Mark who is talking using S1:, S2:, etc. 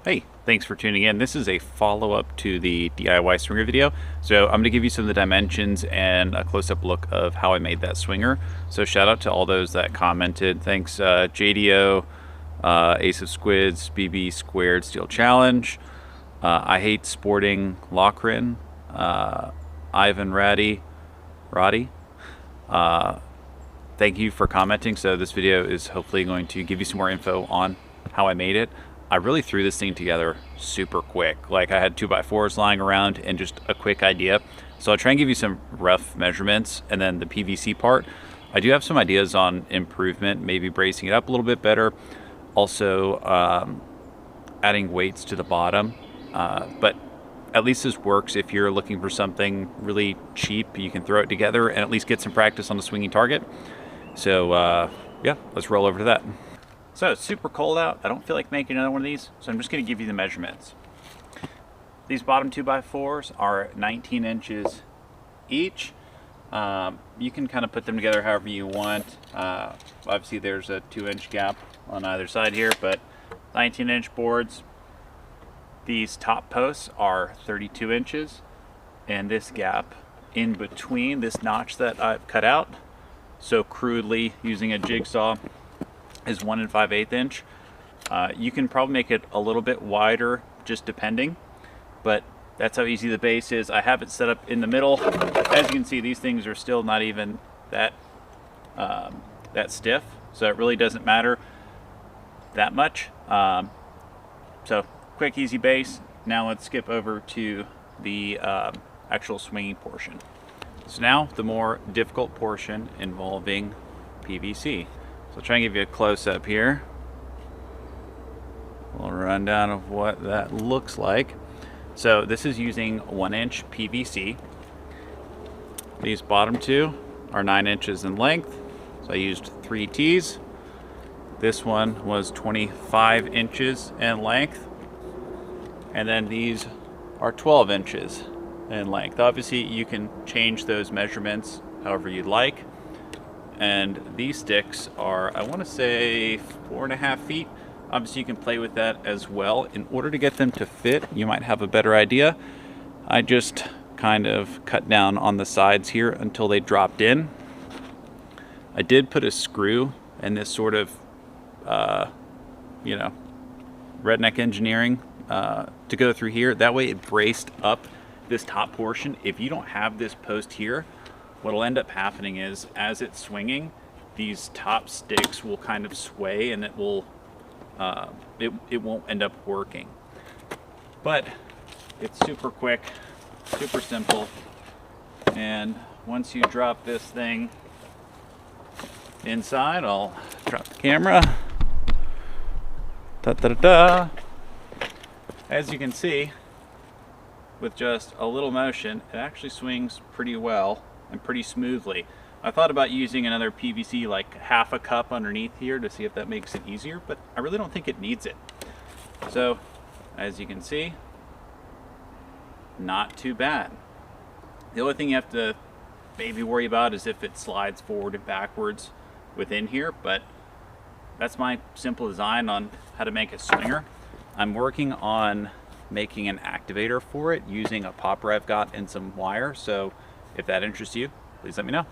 S1: Hey, thanks for tuning in. This is a follow-up to the DIY swinger video. So I'm going to give you some of the dimensions and a close-up look of how I made that swinger. So shout out to all those that commented. Thanks JDO, Ace of Squids, BB Squared Steel Challenge, I Hate Sporting Lochrin, Ivan Roddy. Thank you for commenting. So this video is hopefully going to give you some more info on how I made it. I really threw this thing together super quick. Like I had 2x4s lying around and just a quick idea. So I'll try and give you some rough measurements, and then the PVC part. I do have some ideas on improvement, maybe bracing it up a little bit better. Also adding weights to the bottom. But at least this works if you're looking for something really cheap. You can throw it together and at least get some practice on the swinging target. So yeah, let's roll over to that. So it's super cold out. I don't feel like making another one of these, so I'm just going to give you the measurements. These bottom 2x4s are 19 inches each. You can kind of put them together however you want. Obviously there's a 2-inch gap on either side here, but 19-inch boards. These top posts are 32 inches, and this gap in between, this notch that I've cut out so crudely using a jigsaw, is 1 5/8 inch. You can probably make it a little bit wider, just depending, but that's how easy the base is. I have it set up in the middle. As you can see, these things are still not even that stiff, so it really doesn't matter that much. So quick, easy base. Now let's skip over to the actual swinging portion. So now the more difficult portion involving PVC. So I'll try and give you a close-up here. A little rundown of what that looks like. So this is using 1-inch PVC. These bottom two are 9 inches in length. So I used 3 T's. This one was 25 inches in length. And then these are 12 inches in length. Obviously you can change those measurements however you'd like. And these sticks are, I want to say, 4.5 feet. Obviously you can play with that as well. In order to get them to fit, you might have a better idea. I just kind of cut down on the sides here until they dropped in. I did put a screw in this sort of, redneck engineering to go through here. That way it braced up this top portion. If you don't have this post here, what'll end up happening is, as it's swinging, these top sticks will kind of sway, and it will, it won't end up working. But it's super quick, super simple, and once you drop this thing inside, I'll drop the camera. Da-da-da-da. As you can see, with just a little motion, it actually swings pretty well and pretty smoothly. I thought about using another PVC, like half a cup underneath here, to see if that makes it easier, but I really don't think it needs it. So, as you can see, not too bad. The only thing you have to maybe worry about is if it slides forward and backwards within here, but that's my simple design on how to make a swinger. I'm working on making an activator for it using a popper I've got and some wire, so if that interests you, please let me know.